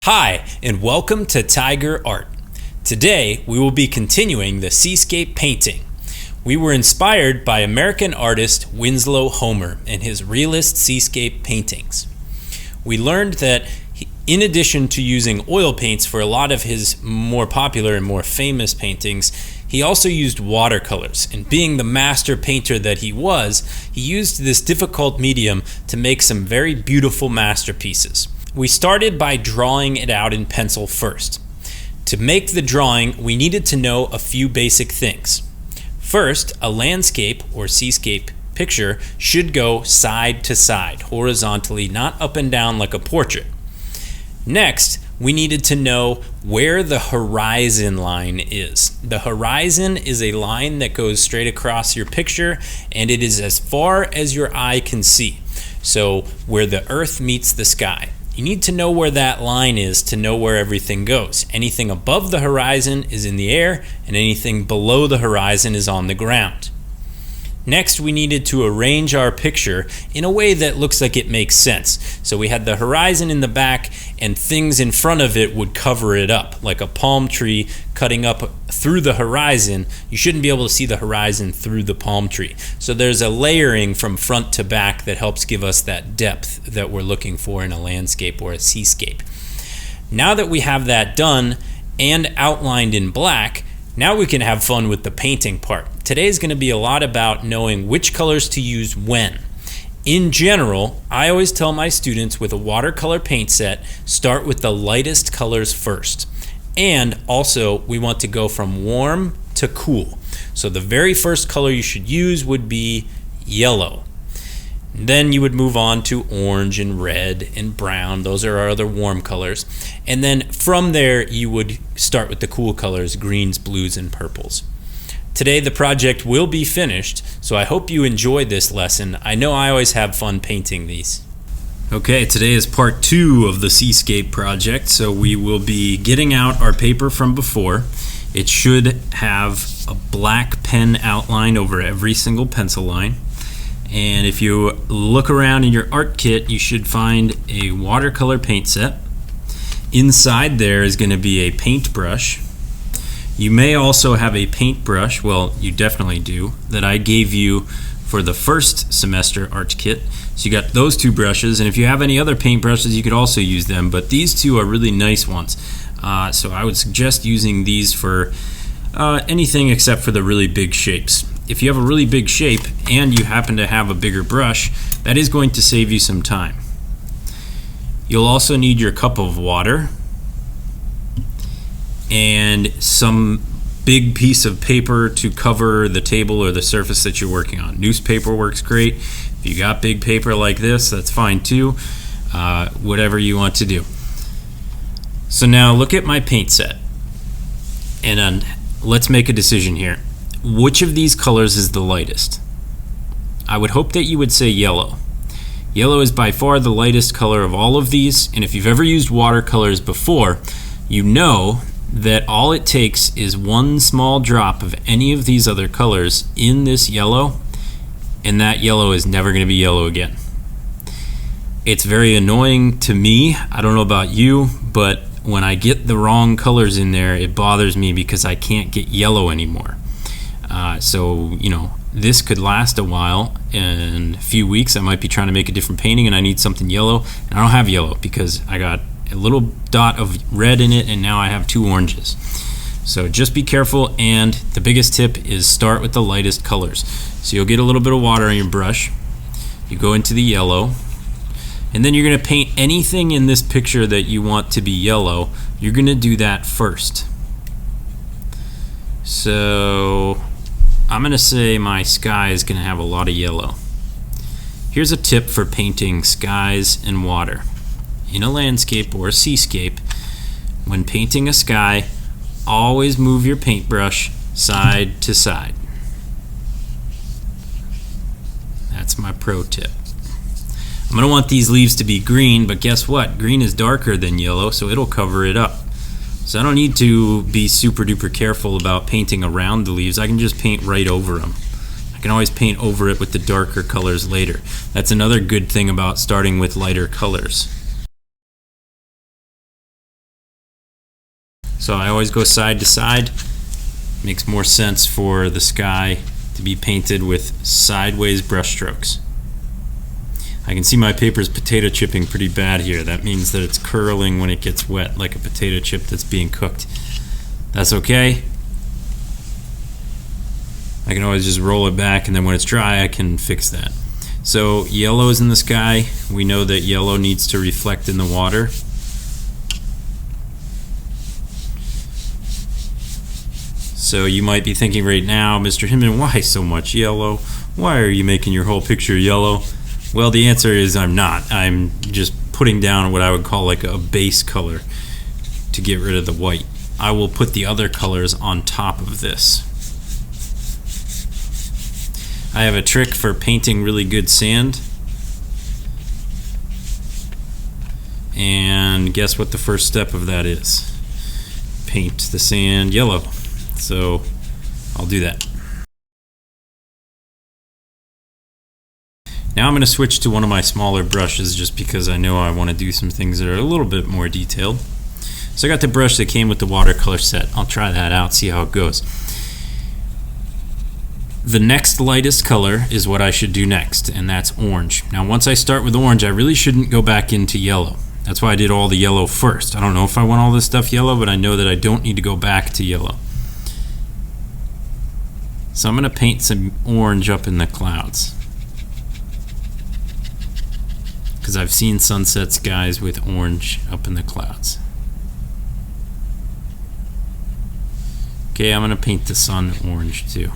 Hi, and welcome to Tiger Art. Today, we will be continuing the Seascape painting. We were inspired by American artist Winslow Homer and his realist seascape paintings. We learned that in addition to using oil paints for a lot of his more popular and more famous paintings, he also used watercolors. And being the master painter that he was, he used this difficult medium to make some very beautiful masterpieces. We started by drawing it out in pencil first. To make the drawing, we needed to know a few basic things. First, a landscape or seascape picture should go side to side, horizontally, not up and down like a portrait. Next, we needed to know where the horizon line is. The horizon is a line that goes straight across your picture, and it is as far as your eye can see. So, where the earth meets the sky. You need to know where that line is to know where everything goes. Anything above the horizon is in the air, and anything below the horizon is on the ground. Next, we needed to arrange our picture in a way that looks like it makes sense. So we had the horizon in the back, and things in front of it would cover it up, like a palm tree cutting up through the horizon. You shouldn't be able to see the horizon through the palm tree. So there's a layering from front to back that helps give us that depth that we're looking for in a landscape or a seascape. Now that we have that done and outlined in black, now we can have fun with the painting part. Today is going to be a lot about knowing which colors to use when. In general, I always tell my students with a watercolor paint set, start with the lightest colors first. And also, we want to go from warm to cool. So the very first color you should use would be yellow. Then you would move on to orange and red and brown. Those are our other warm colors. And then from there, you would start with the cool colors, greens, blues, and purples. Today, the project will be finished, so I hope you enjoy this lesson. I know I always have fun painting these. Okay, today is part 2 of the Seascape project, so we will be getting out our paper from before. It should have a black pen outline over every single pencil line. And if you look around in your art kit, you should find a watercolor paint set. Inside there is going to be a paintbrush. You may also have a paintbrush, well, you definitely do, that I gave you for the first semester art kit. So you got those 2 brushes, and if you have any other paintbrushes, you could also use them, but these 2 are really nice ones. So I would suggest using these for anything except for the really big shapes. If you have a really big shape and you happen to have a bigger brush, that is going to save you some time. You'll also need your cup of water and some big piece of paper to cover the table or the surface that you're working on. Newspaper works great. If you got big paper like this, that's fine too. Whatever you want to do. So now look at my paint set, and let's make a decision here. Which of these colors is the lightest? I would hope that you would say yellow. Yellow is by far the lightest color of all of these, and if you've ever used watercolors before, you know that all it takes is one small drop of any of these other colors in this yellow, and that yellow is never going to be yellow again. It's very annoying to me. I don't know about you, but when I get the wrong colors in there, it bothers me because I can't get yellow anymore. So, you know, this could last a while. In a few weeks, I might be trying to make a different painting and I need something yellow, and I don't have yellow because I got a little dot of red in it and now I have 2 oranges. So just be careful, and the biggest tip is start with the lightest colors. So you'll get a little bit of water on your brush, you go into the yellow, and then you're going to paint anything in this picture that you want to be yellow. You're going to do that first. So I'm going to say my sky is going to have a lot of yellow. Here's a tip for painting skies and water. In a landscape or a seascape, when painting a sky, always move your paintbrush side to side. That's my pro tip. I'm going to want these leaves to be green, but guess what? Green is darker than yellow, so it'll cover it up. So I don't need to be super duper careful about painting around the leaves. I can just paint right over them. I can always paint over it with the darker colors later. That's another good thing about starting with lighter colors. So I always go side to side. Makes more sense for the sky to be painted with sideways brush strokes. I can see my paper's potato chipping pretty bad here. That means that it's curling when it gets wet, like a potato chip that's being cooked. That's okay. I can always just roll it back, and then when it's dry I can fix that. So yellow is in the sky. We know that yellow needs to reflect in the water. So you might be thinking right now, Mr. Hinman, why so much yellow? Why are you making your whole picture yellow? Well, the answer is I'm not. I'm just putting down what I would call like a base color to get rid of the white. I will put the other colors on top of this. I have a trick for painting really good sand. And guess what the first step of that is? Paint the sand yellow. So I'll do that. Now I'm going to switch to one of my smaller brushes just because I know I want to do some things that are a little bit more detailed. So I got the brush that came with the watercolor set. I'll try that out, see how it goes. The next lightest color is what I should do next, and that's orange. Now once I start with orange, I really shouldn't go back into yellow. That's why I did all the yellow first. I don't know if I want all this stuff yellow, but I know that I don't need to go back to yellow. So I'm going to paint some orange up in the clouds, because I've seen sunset skies with orange up in the clouds. Okay, I'm going to paint the sun orange too.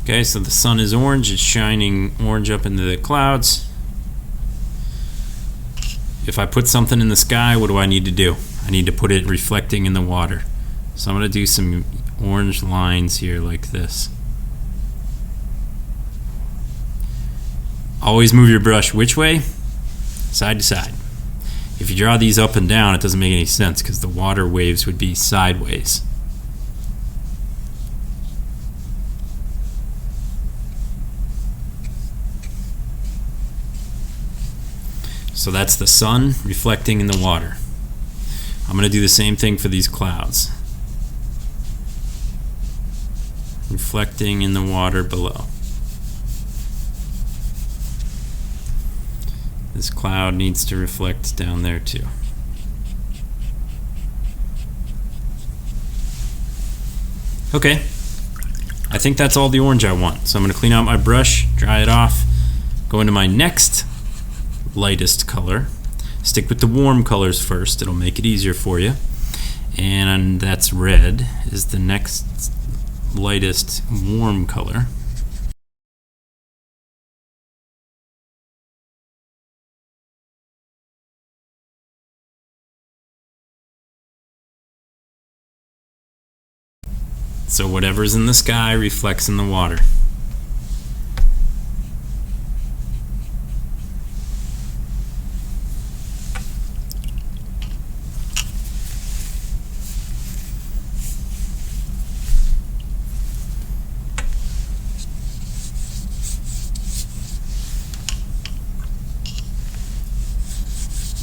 Okay, so the sun is orange, it's shining orange up into the clouds. If I put something in the sky, what do I need to do? I need to put it reflecting in the water. So I'm going to do some orange lines here like this. Always move your brush which way? Side to side. If you draw these up and down, it doesn't make any sense because the water waves would be sideways. So that's the sun reflecting in the water. I'm going to do the same thing for these clouds. Reflecting in the water below. This cloud needs to reflect down there too. Okay, I think that's all the orange I want. So I'm going to clean out my brush, dry it off, go into my next lightest color. Stick with the warm colors first, it'll make it easier for you. And that's red, is the next lightest warm color. So whatever's in the sky reflects in the water.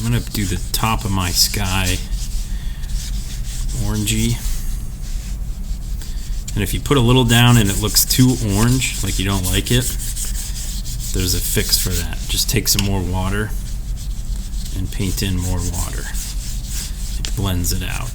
I'm going to do the top of my sky orangey. And if you put a little down and it looks too orange, like you don't like it, there's a fix for that. Just take some more water and paint in more water. It blends it out.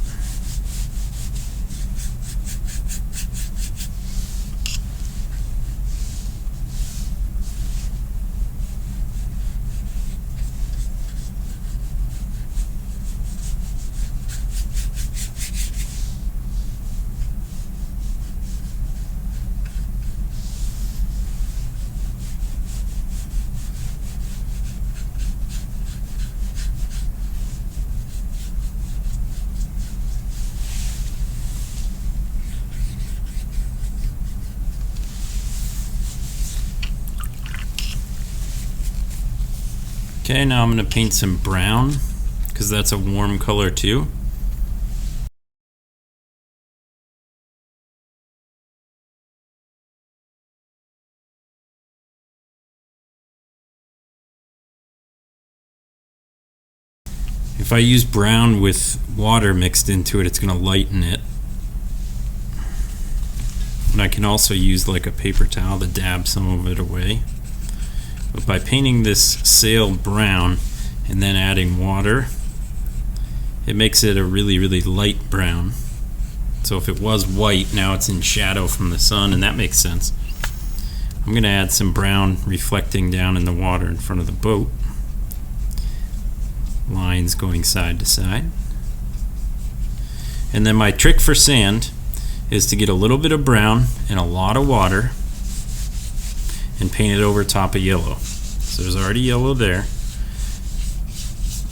Okay, now I'm going to paint some brown because that's a warm color too. If I use brown with water mixed into it, it's going to lighten it. And I can also use like a paper towel to dab some of it away. But by painting this sail brown and then adding water, it makes it a really, really light brown. So if it was white, now it's in shadow from the sun, and that makes sense. I'm going to add some brown reflecting down in the water in front of the boat. Lines going side to side. And then my trick for sand is to get a little bit of brown and a lot of water and paint it over top of yellow. So there's already yellow there.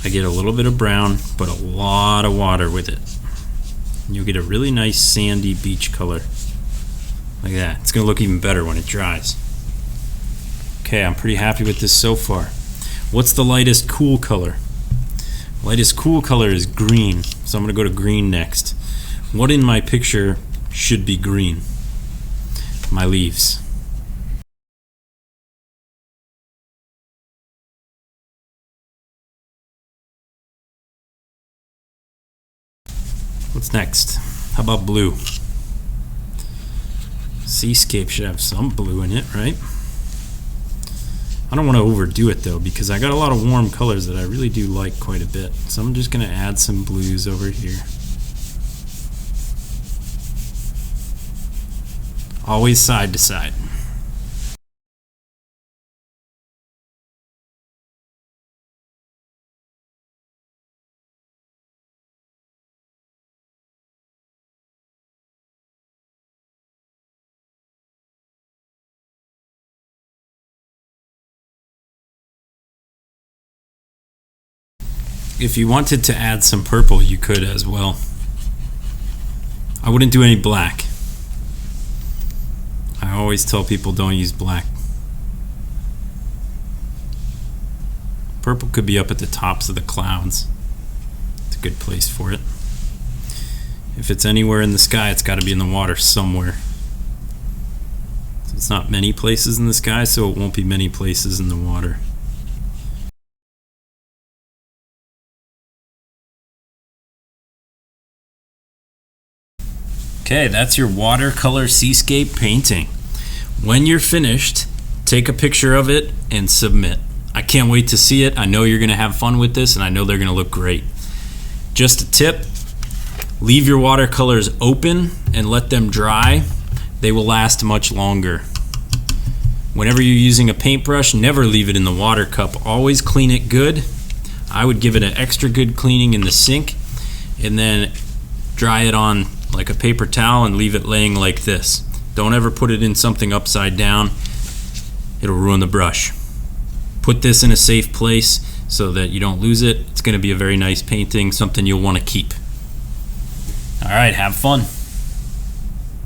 I get a little bit of brown, but a lot of water with it. And you'll get a really nice sandy beach color. Like that. It's going to look even better when it dries. Okay, I'm pretty happy with this so far. What's the lightest cool color? Lightest cool color is green, so I'm going to go to green next. What in my picture should be green? My leaves. What's next? How about blue? Seascape should have some blue in it, right? I don't want to overdo it though, because I got a lot of warm colors that I really do like quite a bit. So I'm just going to add some blues over here. Always side to side. If you wanted to add some purple, you could as well. I wouldn't do any black. I always tell people don't use black. Purple could be up at the tops of the clouds. It's a good place for it. If it's anywhere in the sky, it's got to be in the water somewhere. So it's not many places in the sky, so it won't be many places in the water. Okay, that's your watercolor seascape painting. When you're finished, take a picture of it and submit. I can't wait to see it. I know you're going to have fun with this, and I know they're going to look great. Just a tip, leave your watercolors open and let them dry. They will last much longer. Whenever you're using a paintbrush, never leave it in the water cup. Always clean it good. I would give it an extra good cleaning in the sink and then dry it on like a paper towel and leave it laying like this. Don't ever put it in something upside down. It'll ruin the brush. Put this in a safe place so that you don't lose it. It's going to be a very nice painting, something you'll want to keep. All right, have fun.